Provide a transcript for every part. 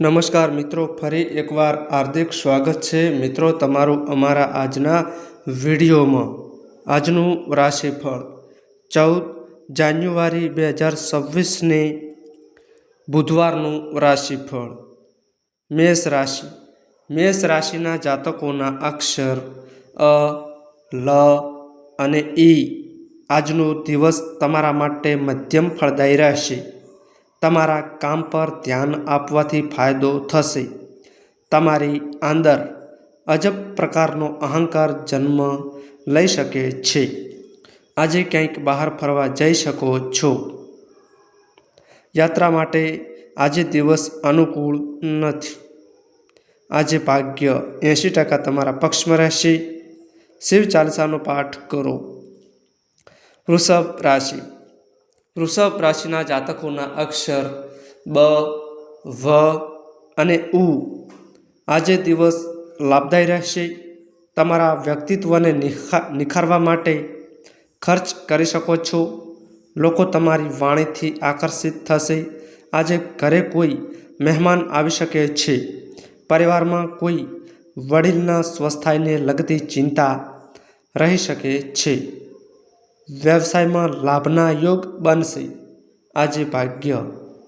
નમસ્કાર મિત્રો, ફરી એકવાર હાર્દિક સ્વાગત છે મિત્રો તમારું અમારા આજના વિડીયોમાં। આજનું રાશિફળ 14 જાન્યુઆરી 2026ને બુધવારનું રાશિફળ। મેષ રાશિ। મેષ રાશિના જાતકોના અક્ષર અ, લ અને ઈ। આજનો દિવસ તમારા માટે મધ્યમ ફળદાયી રહેશે। તમારા કામ પર ધ્યાન આપવાથી ફાયદો થશે। તમારી અંદર અજબ પ્રકારનો અહંકાર જન્મ લઈ શકે છે। આજે ક્યાંક બહાર ફરવા જઈ શકો છો। યાત્રા માટે આજે દિવસ અનુકૂળ નથી। આજે ભાગ્ય 80% તમારા પક્ષમાં રહેશે। શિવ ચાલીસાનો પાઠ કરો। વૃષભ રાશિ। વૃષભ રાશિના જાતકોના અક્ષર બ, વ અને ઉ। આજે દિવસ લાભદાયી રહેશે। તમારા વ્યક્તિત્વને નિખારવા માટે ખર્ચ કરી શકો છો। લોકો તમારી વાણીથી આકર્ષિત થશે। આજે ઘરે કોઈ મહેમાન આવી શકે છે। પરિવારમાં કોઈ વડીલના સ્વાસ્થ્યને લગતી ચિંતા રહી શકે છે। વ્યવસાયમાં લાભના યોગ બનશે। આજે ભાગ્ય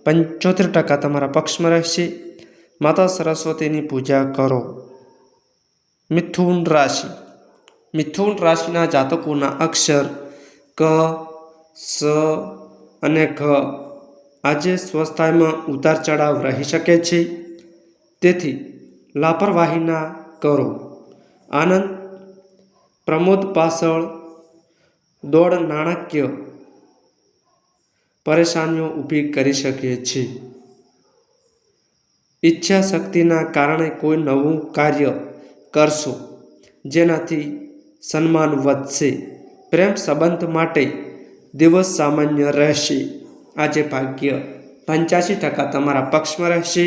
75% તમારા પક્ષમાં રહેશે। માતા સરસ્વતીની પૂજા કરો। મિથુન રાશિ। મિથુન રાશિના જાતકોના અક્ષર ક, સ અને ઘ। આજે સ્વાસ્થ્યમાં ઉતાર ચઢાવ રહી શકે છે, તેથી લાપરવાહી ના કરો। આનંદ પ્રમોદ પાછળ દોડ નાણાકીય પરેશાનીઓ ઊભી કરી શકે છે। ઈચ્છા શક્તિના કારણે કોઈ નવું કાર્ય કરશો, જેનાથી સન્માન વધશે। પ્રેમ સંબંધ માટે દિવસ સામાન્ય રહેશે। આજે ભાગ્ય 85% તમારા પક્ષમાં રહેશે।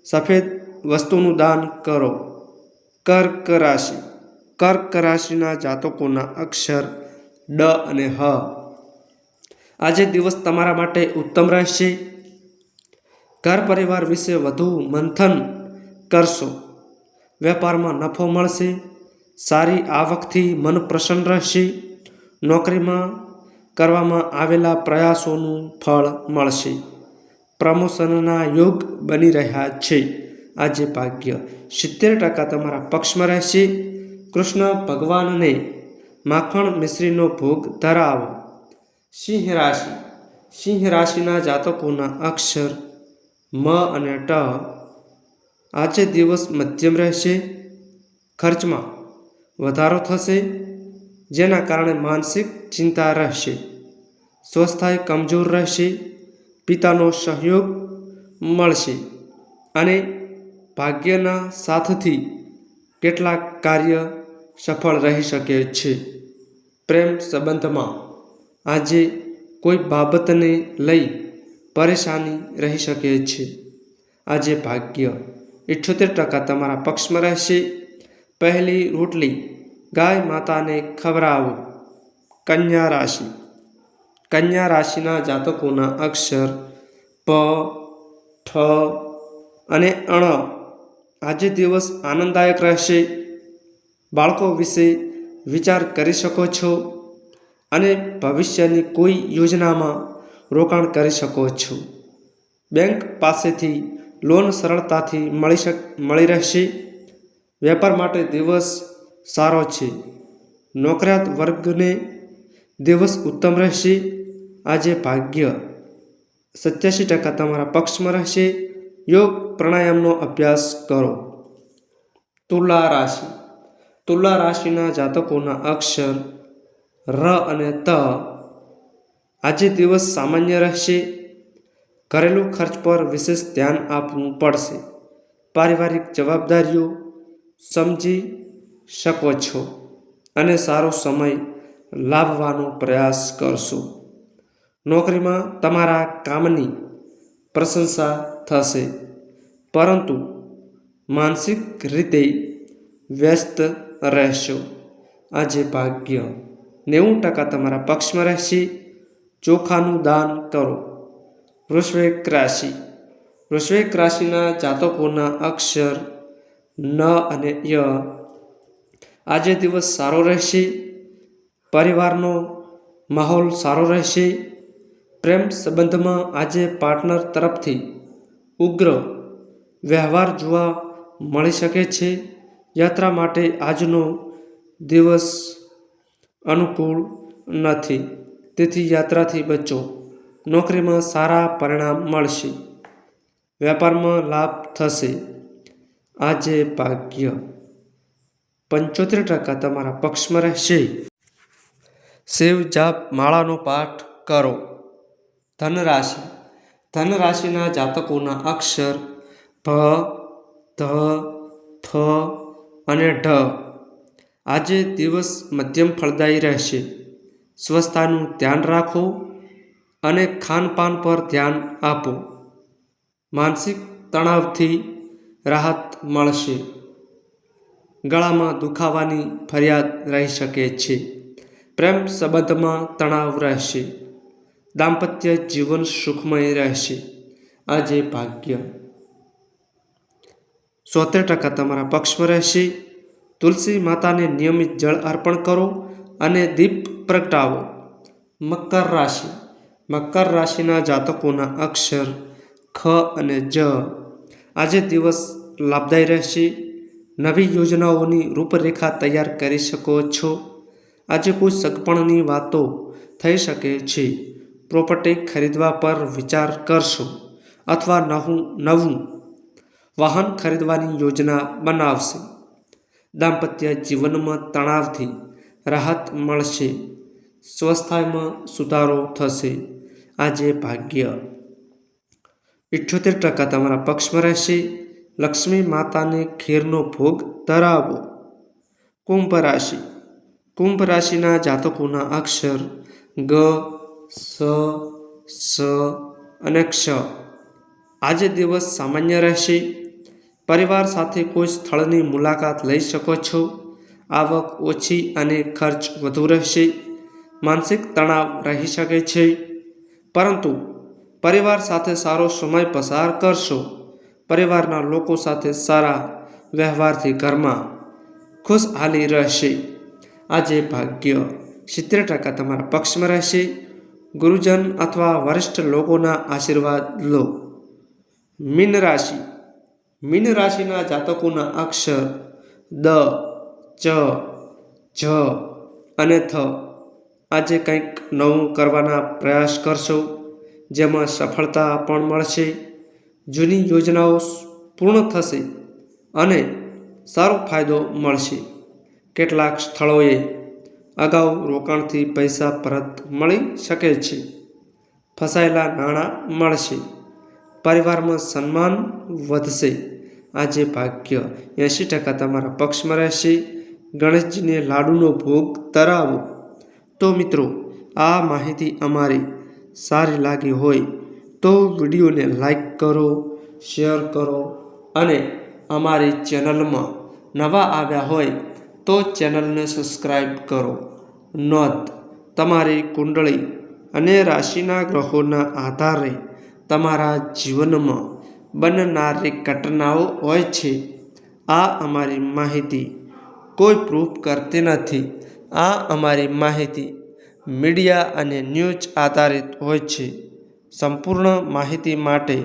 સફેદ વસ્તુનું દાન કરો। કર્ક રાશિ। કર્ક રાશિના જાતકોના અક્ષર ડ અને હ। આજે દિવસ તમારા માટે ઉત્તમ રહેશે। ઘર પરિવાર વિશે વધુ મંથન કરશો। વેપારમાં નફો મળશે। સારી આવકથી મન પ્રસન્ન રહેશે। નોકરીમાં કરવામાં આવેલા પ્રયાસોનું ફળ મળશે। પ્રમોશનના યોગ બની રહ્યા છે। આજે ભાગ્ય 70% તમારા પક્ષમાં રહેશે। કૃષ્ણ ભગવાનને માખણ મિશ્રીનો ભોગ ધરાવો। સિંહ રાશિ। સિંહ રાશિના જાતકોના અક્ષર મ અને ટ। આજે દિવસ મધ્યમ રહેશે। ખર્ચમાં વધારો થશે, જેના કારણે માનસિક ચિંતા રહેશે। સ્વાસ્થ્ય કમજોર રહેશે। પિતાનો સહયોગ મળશે અને ભાગ્યના સાથથી કેટલાક કાર્ય સફળ રહી શકે છે। પ્રેમ સંબંધમાં આજે કોઈ બાબતને લઈ પરેશાની રહી શકે છે। આજે ભાગ્ય 78% તમારા પક્ષમાં રહેશે। પહેલી રોટલી ગાય માતાને ખવડાવો। કન્યા રાશિ। કન્યા રાશિના જાતકોના અક્ષર પ, ઠ અને અણ। આજે દિવસ આનંદદાયક રહેશે। બાળકો વિશે વિચાર કરી શકો છો અને ભવિષ્યની કોઈ યોજનામાં રોકાણ કરી શકો છો। બેંક પાસેથી લોન સરળતાથી મળી રહેશે। વેપાર માટે દિવસ સારો છે। નોકરિયાત વર્ગને દિવસ ઉત્તમ રહેશે। આજે ભાગ્ય 87% તમારા પક્ષમાં રહેશે। યોગ પ્રાણાયામનો અભ્યાસ કરો। તુલા રાશિ। તુલા રાશિના જાતકોના અક્ષર ર અને ત। આજે દિવસ સામાન્ય રહેશે। ઘરેલું ખર્ચ પર વિશેષ ધ્યાન આપવું પડશે। પારિવારિક જવાબદારીઓ સમજી શકો છો અને સારો સમય લાવવાનો પ્રયાસ કરશો। નોકરીમાં તમારા કામની પ્રશંસા થશે, પરંતુ માનસિક રીતે વ્યસ્ત રહેશો। આજે ભાગ્ય 90% તમારા પક્ષમાં રહેશે। ચોખાનું દાન કરો। વૃશ્ચિક રાશિ। વૃશ્ચિક રાશિના જાતકોના અક્ષર ન અને ય. આજે દિવસ સારો રહેશે. પરિવારનો માહોલ સારો રહેશે. પ્રેમ સંબંધમાં આજે પાર્ટનર તરફથી ઉગ્ર વ્યવહાર જોવા મળી શકે છે. યાત્રા માટે આજનો દિવસ અનુકૂળ નથી, તેથી યાત્રાથી બચો. નોકરીમાં સારા પરિણામ મળશે. વેપારમાં લાભ થશે. આજે ભાગ્ય 75% તમારા પક્ષમાં રહેશે. શિવ જાપ માળાનો પાઠ કરો. ધનરાશિ. ધનરાશિના જાતકોના અક્ષર ભ, ધ, થ અને ઢ. આજે દિવસ મધ્યમ ફળદાયી રહેશે. સ્વસ્થતાનું ધ્યાન રાખો અને ખાનપાન પર ધ્યાન આપો. માનસિક તણાવથી રાહત મળશે. ગળામાં દુખાવાની ફરિયાદ રહી શકે છે. પ્રેમ સંબંધમાં તણાવ રહેશે. દાંપત્ય જીવન સુખમય રહેશે. આજે ભાગ્ય 70% તમારા પક્ષમાં રહેશે. તુલસી માતાને નિયમિત જળ અર્પણ કરો અને દીપ પ્રગટાવો. મકર રાશિ. મકર રાશિના જાતકોના અક્ષર ખ અને જ. આજે દિવસ લાભદાયી રહેશે. નવી યોજનાઓની રૂપરેખા તૈયાર કરી શકો છો. આજે કોઈ સગપણની વાતો થઈ શકે છે. પ્રોપર્ટી ખરીદવા પર વિચાર કરશો અથવા નવું વાહન ખરીદવાની યોજના બનાવશે. દાંપત્ય જીવનમાં તણાવથી રાહત મળશે. સ્વાસ્થ્યમાં સુધારો થશે. આજે ભાગ્ય 78% તમારા પક્ષમાં રહેશે. લક્ષ્મી માતાને ખીરનો ભોગ ધરાવો. કુંભ રાશિ. કુંભ રાશિના જાતકોના અક્ષર ગ, સ, સ અને ક્ષ. આજે દિવસ સામાન્ય રહેશે. પરિવાર સાથે કોઈ સ્થળની મુલાકાત લઈ શકો છો. આવક ઓછી અને ખર્ચ વધુ રહેશે. માનસિક તણાવ રહી શકે છે, પરંતુ પરિવાર સાથે સારો સમય પસાર કરશો. પરિવારના લોકો સાથે સારા વ્યવહારથી ઘરમાં ખુશહાલી રહેશે. આજે ભાગ્ય 70% તમારા પક્ષમાં રહેશે. ગુરુજન અથવા વરિષ્ઠ લોકોના આશીર્વાદ લો. મીન રાશિ. મીન રાશિના જાતકોના અક્ષર દ, ચ, જ અને થ. આજે કંઈક નવું કરવાના પ્રયાસ કરશો, જેમાં સફળતા પણ મળશે. જૂની યોજનાઓ પૂર્ણ થશે અને સારો ફાયદો મળશે. કેટલાક સ્થળોએ અગાઉ રોકાણથી પૈસા પરત મળી શકે છે. ફસાયેલા નાણાં મળશે. પરિવારમાં સન્માન વધશે. આજે ભાગ્ય 80% તમારા પક્ષમાં રહેશે. ગણેશજીને લાડુનો ભોગ ધરાવો. તો મિત્રો, આ માહિતી અમારી સારી લાગી હોય તો વિડીયોને લાઈક કરો, શેર કરો અને અમારી ચેનલમાં નવા આવ્યા હોય તો ચેનલને સબસ્ક્રાઈબ કરો. નોંધ: તમારી કુંડળી અને રાશિના ગ્રહોના આધારે તમારા જીવનમાં બનનારી ઘટનાઓ હોય છે. આ અમારી માહિતી કોઈ પ્રૂફ કરતી નથી. આ અમારી માહિતી મીડિયા અને ન્યૂઝ આધારિત હોય છે. સંપૂર્ણ માહિતી માટે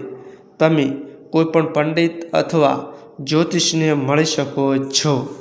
તમે કોઈપણ પંડિત અથવા જ્યોતિષને મળી શકો છો.